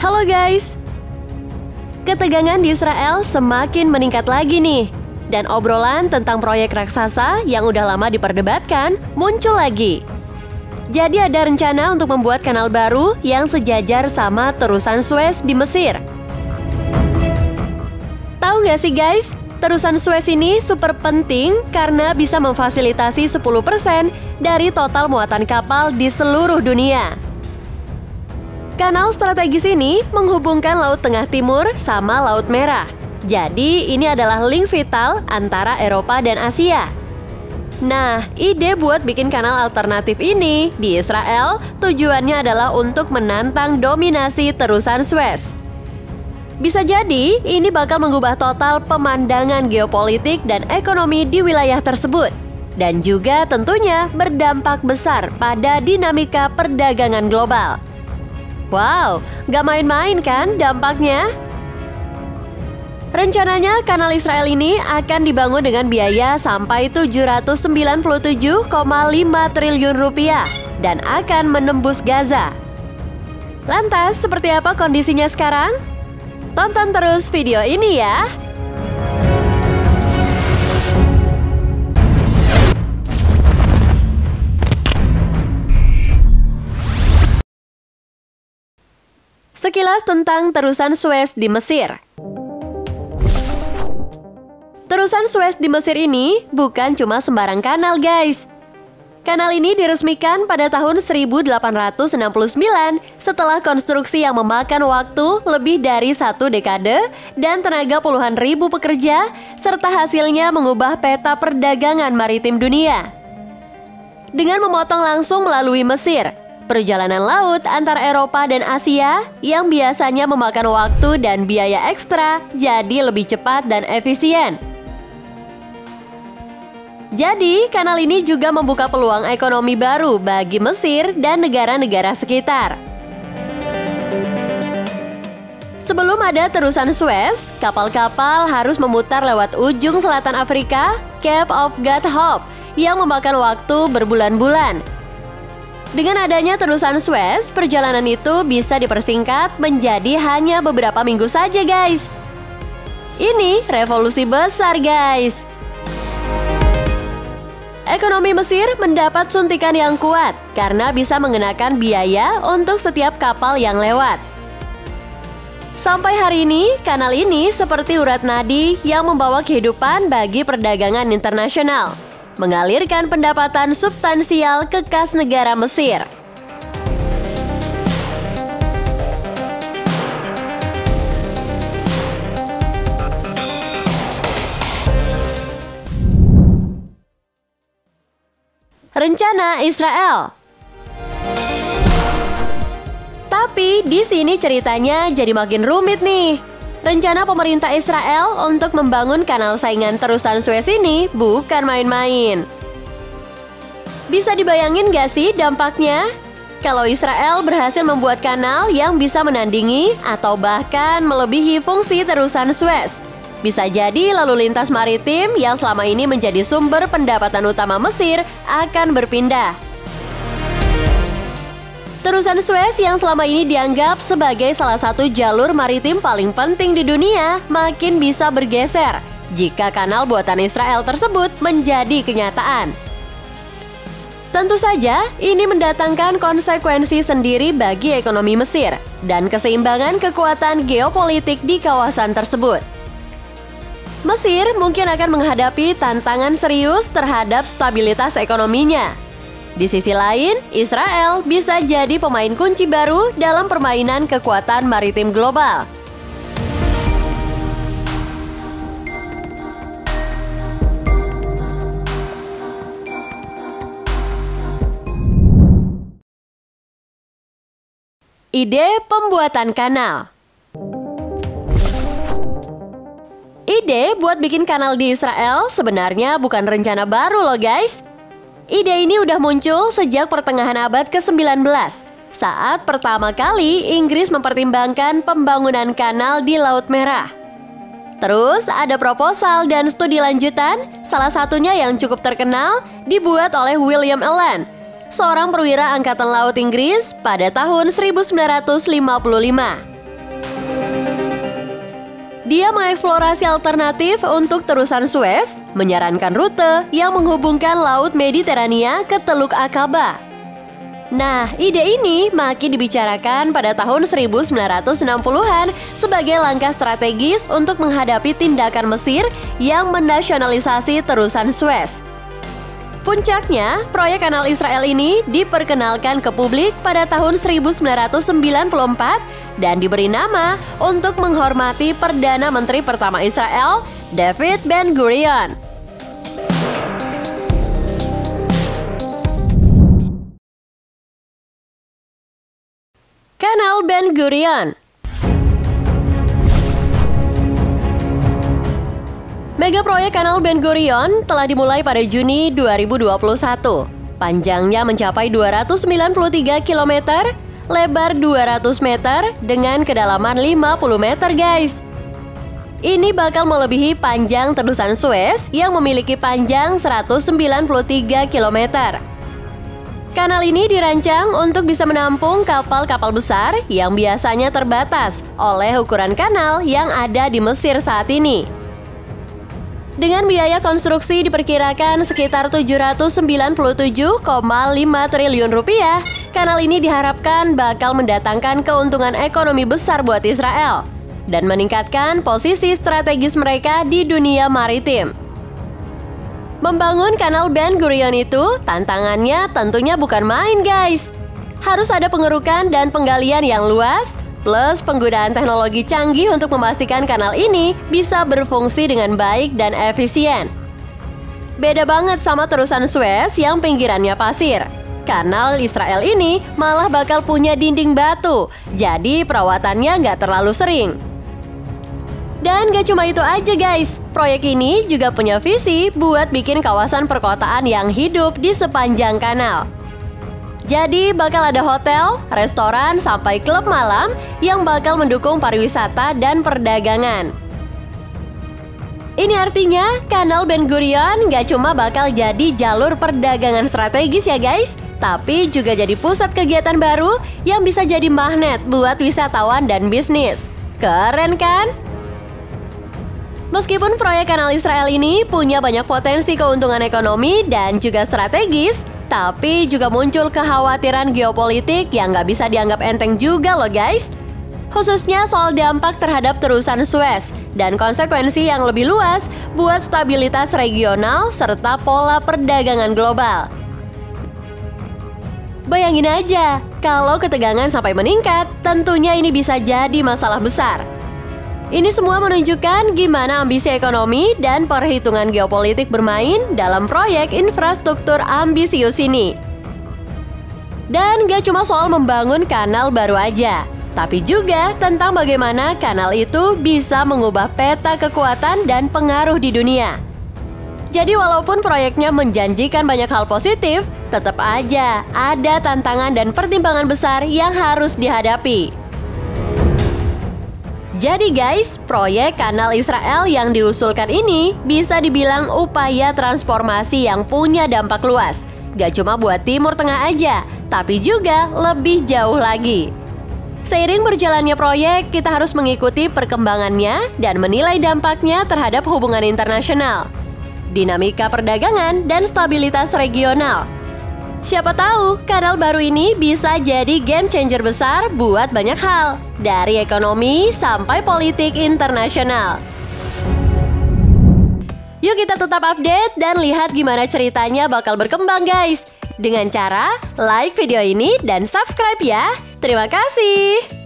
Halo guys, ketegangan di Israel semakin meningkat lagi nih. Dan obrolan tentang proyek raksasa yang udah lama diperdebatkan muncul lagi. Jadi ada rencana untuk membuat kanal baru yang sejajar sama terusan Suez di Mesir. Tahu nggak sih guys, terusan Suez ini super penting karena bisa memfasilitasi 10% dari total muatan kapal di seluruh dunia. Kanal strategis ini menghubungkan Laut Tengah Timur sama Laut Merah. Jadi ini adalah link vital antara Eropa dan Asia. Nah, ide buat bikin kanal alternatif ini di Israel tujuannya adalah untuk menantang dominasi terusan Suez. Bisa jadi ini bakal mengubah total pemandangan geopolitik dan ekonomi di wilayah tersebut. Dan juga tentunya berdampak besar pada dinamika perdagangan global. Wow, gak main-main kan dampaknya? Rencananya kanal Israel ini akan dibangun dengan biaya sampai 797,5 triliun rupiah dan akan menembus Gaza. Lantas, seperti apa kondisinya sekarang? Tonton terus video ini ya! Sekilas tentang terusan Suez di Mesir. Terusan Suez di Mesir ini bukan cuma sembarang kanal guys. Kanal ini diresmikan pada tahun 1869 setelah konstruksi yang memakan waktu lebih dari 1 dekade dan tenaga puluhan ribu pekerja, serta hasilnya mengubah peta perdagangan maritim dunia. Dengan memotong langsung melalui Mesir, perjalanan laut antar Eropa dan Asia yang biasanya memakan waktu dan biaya ekstra jadi lebih cepat dan efisien. Jadi, kanal ini juga membuka peluang ekonomi baru bagi Mesir dan negara-negara sekitar. Sebelum ada terusan Suez, kapal-kapal harus memutar lewat ujung selatan Afrika, Cape of Good Hope, yang memakan waktu berbulan-bulan. Dengan adanya terusan Suez, perjalanan itu bisa dipersingkat menjadi hanya beberapa minggu saja guys. Ini revolusi besar guys. Ekonomi Mesir mendapat suntikan yang kuat karena bisa mengenakan biaya untuk setiap kapal yang lewat. Sampai hari ini, kanal ini seperti urat nadi yang membawa kehidupan bagi perdagangan internasional, mengalirkan pendapatan substansial ke kas negara Mesir. Rencana Israel. Tapi di sini ceritanya jadi makin rumit nih. Rencana pemerintah Israel untuk membangun kanal saingan terusan Suez ini bukan main-main. Bisa dibayangin gak sih dampaknya? Kalau Israel berhasil membuat kanal yang bisa menandingi atau bahkan melebihi fungsi terusan Suez, bisa jadi lalu lintas maritim yang selama ini menjadi sumber pendapatan utama Mesir akan berpindah. Terusan Suez yang selama ini dianggap sebagai salah satu jalur maritim paling penting di dunia makin bisa bergeser jika kanal buatan Israel tersebut menjadi kenyataan. Tentu saja, ini mendatangkan konsekuensi sendiri bagi ekonomi Mesir dan keseimbangan kekuatan geopolitik di kawasan tersebut. Mesir mungkin akan menghadapi tantangan serius terhadap stabilitas ekonominya. Di sisi lain, Israel bisa jadi pemain kunci baru dalam permainan kekuatan maritim global. Ide pembuatan kanal. Ide buat bikin kanal di Israel sebenarnya bukan rencana baru loh guys. Ide ini udah muncul sejak pertengahan abad ke-19 saat pertama kali Inggris mempertimbangkan pembangunan kanal di Laut Merah. Terus ada proposal dan studi lanjutan, salah satunya yang cukup terkenal dibuat oleh William Allen, seorang perwira Angkatan Laut Inggris pada tahun 1955. Dia mengeksplorasi alternatif untuk terusan Suez, menyarankan rute yang menghubungkan Laut Mediterania ke Teluk Aqaba. Nah, ide ini makin dibicarakan pada tahun 1960-an sebagai langkah strategis untuk menghadapi tindakan Mesir yang menasionalisasi terusan Suez. Puncaknya, proyek kanal Israel ini diperkenalkan ke publik pada tahun 1994 dan diberi nama untuk menghormati Perdana Menteri pertama Israel, David Ben-Gurion. Kanal Ben-Gurion. Mega proyek Kanal Ben-Gurion telah dimulai pada Juni 2021. Panjangnya mencapai 293 km, lebar 200 meter, dengan kedalaman 50 meter guys. Ini bakal melebihi panjang terusan Suez yang memiliki panjang 193 km. Kanal ini dirancang untuk bisa menampung kapal-kapal besar yang biasanya terbatas oleh ukuran kanal yang ada di Mesir saat ini. Dengan biaya konstruksi diperkirakan sekitar 797,5 triliun rupiah, kanal ini diharapkan bakal mendatangkan keuntungan ekonomi besar buat Israel dan meningkatkan posisi strategis mereka di dunia maritim. Membangun kanal Ben-Gurion itu tantangannya tentunya bukan main guys. Harus ada pengerukan dan penggalian yang luas, plus penggunaan teknologi canggih untuk memastikan kanal ini bisa berfungsi dengan baik dan efisien. Beda banget sama terusan Suez yang pinggirannya pasir. Kanal Israel ini malah bakal punya dinding batu, jadi perawatannya nggak terlalu sering. Dan gak cuma itu aja guys, proyek ini juga punya visi buat bikin kawasan perkotaan yang hidup di sepanjang kanal. Jadi bakal ada hotel, restoran, sampai klub malam yang bakal mendukung pariwisata dan perdagangan. Ini artinya kanal Ben-Gurion gak cuma bakal jadi jalur perdagangan strategis ya guys, tapi juga jadi pusat kegiatan baru yang bisa jadi magnet buat wisatawan dan bisnis. Keren kan? Meskipun proyek kanal Israel ini punya banyak potensi keuntungan ekonomi dan juga strategis, tapi juga muncul kekhawatiran geopolitik yang nggak bisa dianggap enteng juga loh guys. Khususnya soal dampak terhadap terusan Suez dan konsekuensi yang lebih luas buat stabilitas regional serta pola perdagangan global. Bayangin aja, kalau ketegangan sampai meningkat, tentunya ini bisa jadi masalah besar. Ini semua menunjukkan gimana ambisi ekonomi dan perhitungan geopolitik bermain dalam proyek infrastruktur ambisius ini. Dan gak cuma soal membangun kanal baru aja, tapi juga tentang bagaimana kanal itu bisa mengubah peta kekuatan dan pengaruh di dunia. Jadi walaupun proyeknya menjanjikan banyak hal positif, tetap aja ada tantangan dan pertimbangan besar yang harus dihadapi. Jadi guys, proyek kanal Israel yang diusulkan ini bisa dibilang upaya transformasi yang punya dampak luas. Gak cuma buat Timur Tengah aja, tapi juga lebih jauh lagi. Seiring berjalannya proyek, kita harus mengikuti perkembangannya dan menilai dampaknya terhadap hubungan internasional, dinamika perdagangan, dan stabilitas regional. Siapa tahu kanal baru ini bisa jadi game changer besar buat banyak hal, dari ekonomi sampai politik internasional. Yuk kita tetap update dan lihat gimana ceritanya bakal berkembang guys, dengan cara like video ini dan subscribe ya. Terima kasih.